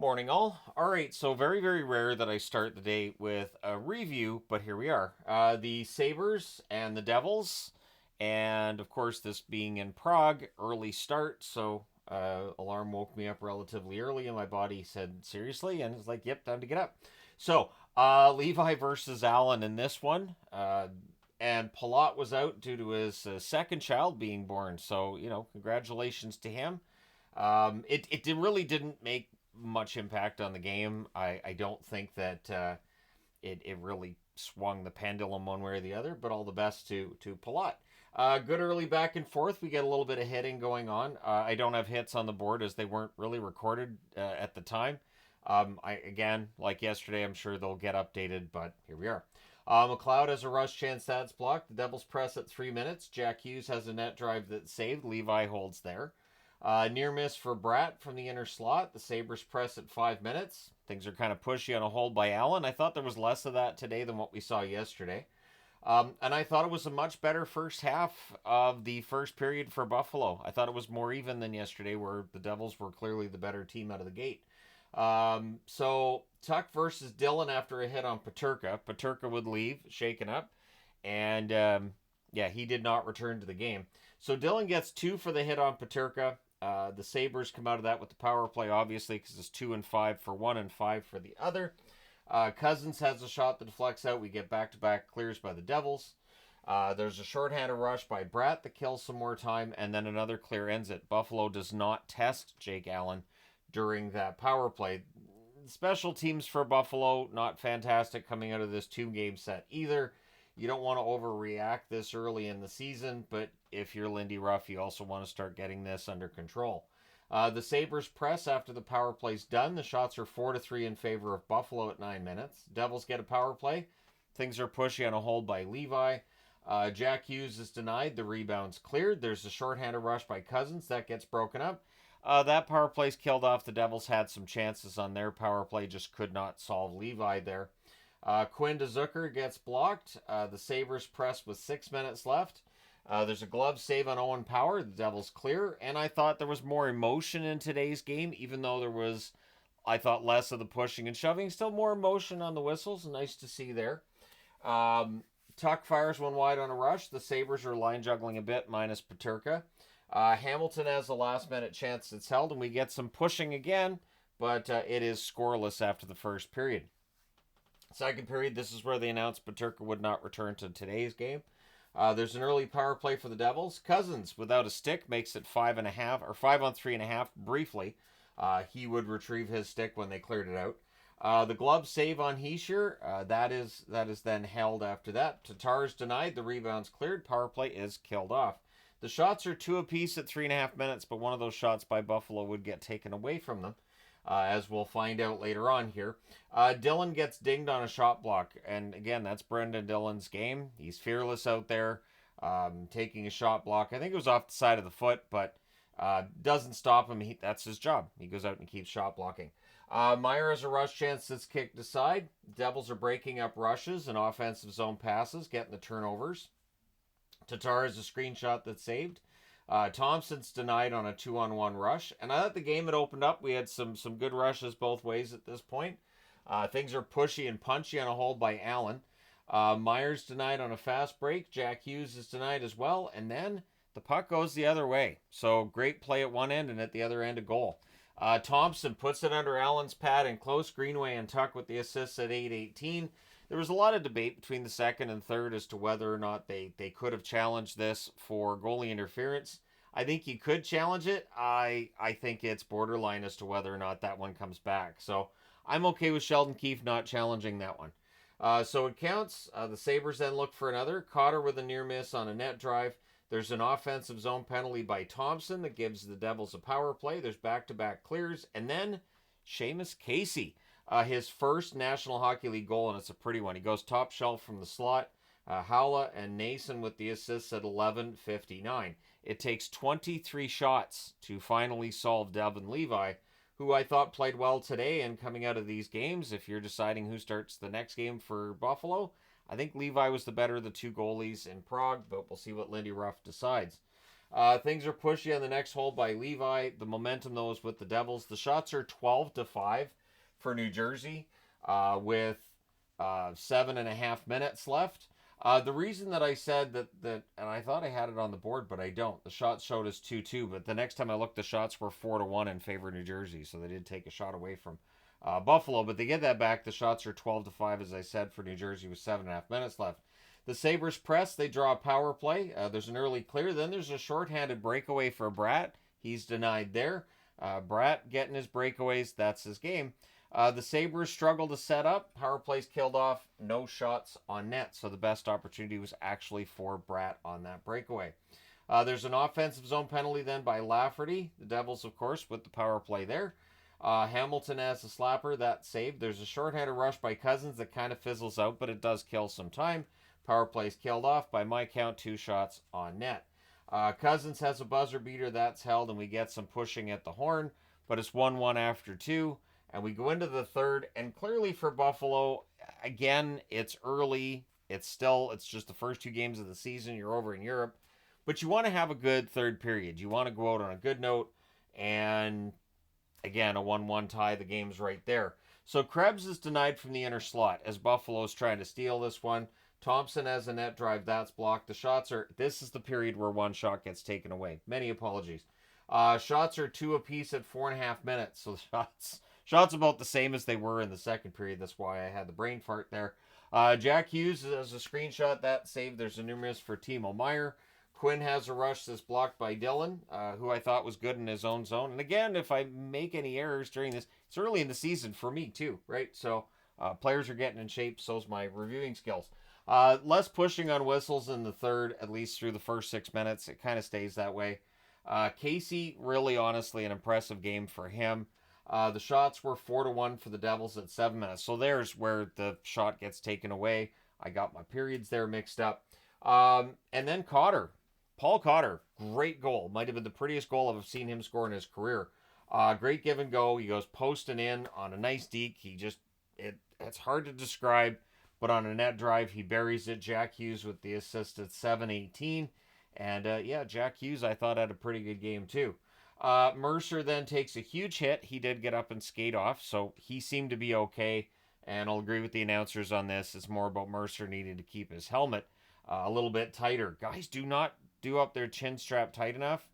Morning, all. All right, so very, very rare that I start the day with a review, but here we are. The Sabres and the Devils, and of course, this being in Prague, early start, so alarm woke me up relatively early, and my body said, seriously? And it's like, yep, time to get up. So, Levi versus Allen in this one, and Palat was out due to his second child being born, so, congratulations to him. It really didn't make much impact on the game. I don't think that it really swung the pendulum one way or the other, but all the best to Palat. Good early back and forth. We get a little bit of hitting going on. I don't have hits on the board as they weren't really recorded at the time. Again, like yesterday, I'm sure they'll get updated, but here we are. McLeod has a rush chance that's blocked. The Devils press at 3 minutes. Jack Hughes has a net drive that's saved. Levi holds there. Near miss for Bratt from the inner slot. The Sabres press at 5 minutes. Things are kind of pushy on a hold by Allen. I thought there was less of that today than what we saw yesterday. And I thought it was a much better first half of the first period for Buffalo. I thought it was more even than yesterday, where the Devils were clearly the better team out of the gate. So Tuck versus Dillon after a hit on Peterka. Peterka would leave, shaken up. And he did not return to the game. So Dillon gets 2 for the hit on Peterka. The Sabres come out of that with the power play, obviously, because it's 2 and 5 for one and 5 for the other. Cousins has a shot that deflects out. We get back-to-back clears by the Devils. There's a shorthanded rush by Bratt that kills some more time, and then another clear ends it. Buffalo does not test Jake Allen during that power play. Special teams for Buffalo, not fantastic coming out of this 2-game set either. You don't want to overreact this early in the season, but if you're Lindy Ruff, you also want to start getting this under control. The Sabres press after the power play's done. The shots are 4-3 in favor of Buffalo at 9 minutes. Devils get a power play. Things are pushy on a hold by Levi. Jack Hughes is denied. The rebound's cleared. There's a shorthanded rush by Cousins. That gets broken up. That power play's killed off. The Devils had some chances on their power play, just could not solve Levi there. Quinn de Zucker gets blocked. The Sabres press with 6 minutes left. There's a glove save on Owen Power. The Devils clear. And I thought there was more emotion in today's game, even though there was, I thought, less of the pushing and shoving. Still more emotion on the whistles. Nice to see there. Tuck fires one wide on a rush. The Sabres are line juggling a bit, minus Peterka. Hamilton has a last-minute chance that's held, and we get some pushing again, but it is scoreless after the first period. Second period, this is where they announced Peterka would not return to today's game. There's an early power play for the Devils. Cousins, without a stick, makes it 5.5, or 5 on 3.5, briefly. He would retrieve his stick when they cleared it out. The glove save on Hischier, that is then held after that. Tatar's denied, the rebound's cleared, power play is killed off. The shots are 2 apiece at 3.5 minutes, but one of those shots by Buffalo would get taken away from them. As we'll find out later on here. Dillon gets dinged on a shot block. And again, that's Brendan Dillon's game. He's fearless out there, taking a shot block. I think it was off the side of the foot, but doesn't stop him. That's his job. He goes out and keeps shot blocking. Meyer has a rush chance that's kicked aside. Devils are breaking up rushes and offensive zone passes, getting the turnovers. Tatar has a screenshot that's saved. Thompson's denied on a 2-on-1 rush. And I thought the game had opened up. We had some good rushes both ways at this point. Things are pushy and punchy on a hold by Allen. Myers denied on a fast break. Jack Hughes is denied as well. And then the puck goes the other way. So great play at one end, and at the other end a goal. Thompson puts it under Allen's pad and close. Greenway and Tuck with the assists at 8:18. There was a lot of debate between the second and third as to whether or not they could have challenged this for goalie interference. I think you could challenge it. I think it's borderline as to whether or not that one comes back. So I'm okay with Sheldon Keefe not challenging that one. So it counts. The Sabres then look for another. Cotter with a near miss on a net drive. There's an offensive zone penalty by Thompson that gives the Devils a power play. There's back-to-back clears. And then Seamus Casey. His first National Hockey League goal, and it's a pretty one. He goes top shelf from the slot. Howla and Nason with the assists at 11:59. It takes 23 shots to finally solve Devin Levi, who I thought played well today. And coming out of these games, if you're deciding who starts the next game for Buffalo, I think Levi was the better of the two goalies in Prague, but we'll see what Lindy Ruff decides. Things are pushy on the next hole by Levi. The momentum, though, is with the Devils. The shots are 12-5 for New Jersey with 7.5 minutes left. The reason that I said that, and I thought I had it on the board, but I don't. The shots showed as 2-2, but the next time I looked, the shots were 4-1 in favor of New Jersey, so they did take a shot away from Buffalo, but they get that back. The shots are 12-5, as I said, for New Jersey with 7.5 minutes left. The Sabres press. They draw a power play. There's an early clear. Then there's a shorthanded breakaway for Bratt. He's denied there. Bratt getting his breakaways. That's his game. The Sabres struggle to set up. Power plays killed off. No shots on net. So the best opportunity was actually for Bratt on that breakaway. There's an offensive zone penalty then by Lafferty. The Devils, of course, with the power play there. Hamilton has a slapper. That saved. There's a shorthanded rush by Cousins that kind of fizzles out, but it does kill some time. Power plays killed off. By my count, 2 shots on net. Cousins has a buzzer beater. That's held, and we get some pushing at the horn, but it's 1-1 after 2. And we go into the third, and clearly for Buffalo, again, it's early. It's just the first 2 games of the season. You're over in Europe. But you want to have a good third period. You want to go out on a good note, and again, a 1-1 tie. The game's right there. So Krebs is denied from the inner slot as Buffalo's trying to steal this one. Thompson has a net drive. That's blocked. The shots are... This is the period where one shot gets taken away. Many apologies. Shots are 2 apiece at 4.5 minutes. So shots about the same as they were in the second period. That's why I had the brain fart there. Jack Hughes has a screenshot. That saved. There's a numerous for Timo Meier. Quinn has a rush that's blocked by Dillon, who I thought was good in his own zone. And again, if I make any errors during this, it's early in the season for me too, right? So players are getting in shape. So's my reviewing skills. Less pushing on whistles in the third, at least through the first 6 minutes. It kind of stays that way. Casey, really honestly, an impressive game for him. The shots were 4-1 for the Devils at 7 minutes. So there's where the shot gets taken away. I got my periods there mixed up. And then Cotter. Paul Cotter, great goal. Might have been the prettiest goal I've seen him score in his career. Great give and go. He goes posting in on a nice deke. It's hard to describe. But on a net drive, he buries it. Jack Hughes with the assist at 7:18. And Jack Hughes, I thought, had a pretty good game too. Mercer then takes a huge hit. He did get up and skate off, so he seemed to be okay. And I'll agree with the announcers on this. It's more about Mercer needing to keep his helmet a little bit tighter. Guys do not do up their chin strap tight enough.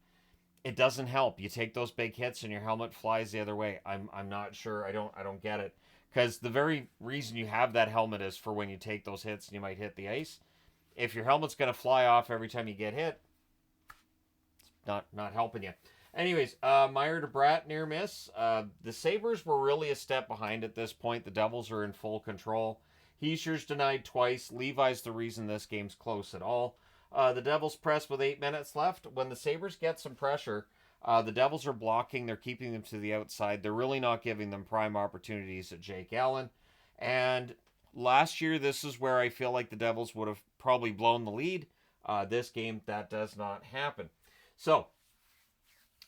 It doesn't help. You take those big hits and your helmet flies the other way. I'm not sure. I don't get it. Because the very reason you have that helmet is for when you take those hits and you might hit the ice. If your helmet's going to fly off every time you get hit, it's not helping you. Anyways, Meier to Bratt, near miss. The Sabres were really a step behind at this point. The Devils are in full control. Heischer's denied twice. Levi's the reason this game's close at all. The Devils press with 8 minutes left. When the Sabres get some pressure, the Devils are blocking. They're keeping them to the outside. They're really not giving them prime opportunities at Jake Allen. And last year, this is where I feel like the Devils would have probably blown the lead. This game, that does not happen. So,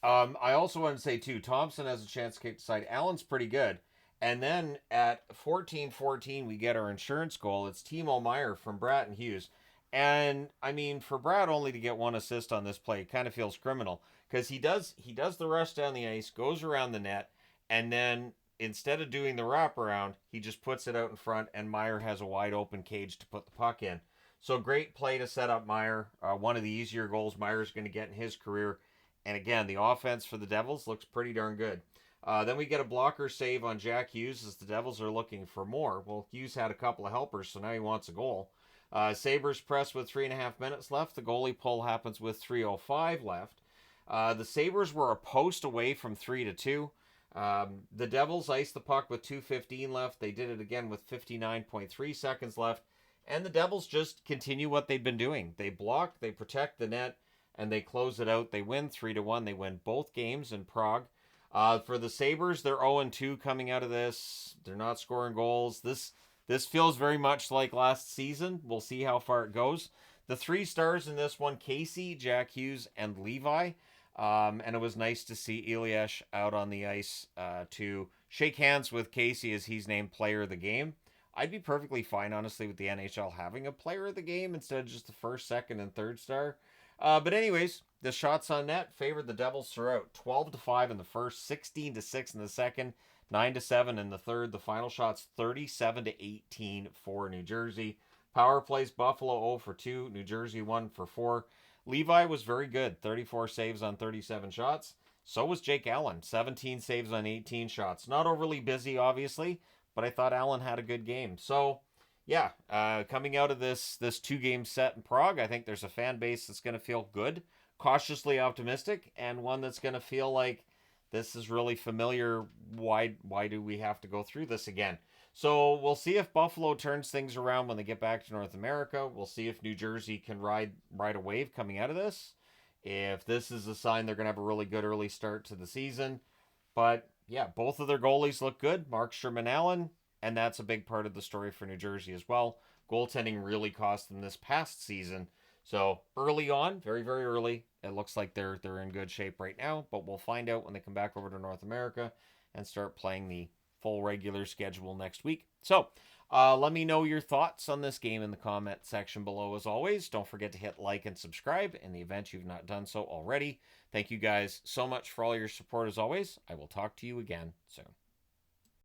I also want to say, too, Thompson has a chance to kick the side. Allen's pretty good. And then at 14-14, we get our insurance goal. It's Timo Meier from Bratt and Hughes. And, I mean, for Bratt only to get 1 assist on this play, it kind of feels criminal. Because he does the rush down the ice, goes around the net, and then instead of doing the wraparound, he just puts it out in front, and Meier has a wide open cage to put the puck in. So great play to set up Meier. One of the easier goals Meier's going to get in his career. And again, the offense for the Devils looks pretty darn good. Then we get a blocker save on Jack Hughes as the Devils are looking for more. Well, Hughes had a couple of helpers, so now he wants a goal. Sabres press with 3.5 minutes left. The goalie pull happens with 3:05 left. The Sabres were a post away from 3-2. The Devils iced the puck with 2:15 left. They did it again with 59.3 seconds left. And the Devils just continue what they've been doing. They block, they protect the net, and they close it out. They win 3-1. They win both games in Prague. For the Sabres, they're 0-2 coming out of this. They're not scoring goals. This feels very much like last season. We'll see how far it goes. The 3 stars in this one, Casey, Jack Hughes, and Levi. And it was nice to see Elias out on the ice to shake hands with Casey as he's named player of the game. I'd be perfectly fine, honestly, with the NHL having a player of the game instead of just the first, second, and third star. But anyways, the shots on net favored the Devils throughout. 12-5 in the first, 16-6 in the second, 9-7 in the third. The final shots 37-18 for New Jersey. Power plays, Buffalo 0 for 2, New Jersey 1 for 4. Levi was very good, 34 saves on 37 shots. So was Jake Allen, 17 saves on 18 shots. Not overly busy, obviously, but I thought Allen had a good game. So, yeah, coming out of this 2-game set in Prague, I think there's a fan base that's going to feel good, cautiously optimistic, and one that's going to feel like this is really familiar. Why do we have to go through this again? So we'll see if Buffalo turns things around when they get back to North America. We'll see if New Jersey can ride a wave coming out of this. If this is a sign they're going to have a really good early start to the season. But yeah, both of their goalies look good, Markstrom and Allen, and that's a big part of the story for New Jersey as well. Goaltending really cost them this past season. So early on, very, very early, it looks like they're in good shape right now, but we'll find out when they come back over to North America and start playing the full regular schedule next week. So let me know your thoughts on this game in the comment section below. As always, don't forget to hit like and subscribe in the event you've not done so already. Thank you guys so much for all your support as always. I will talk to you again soon.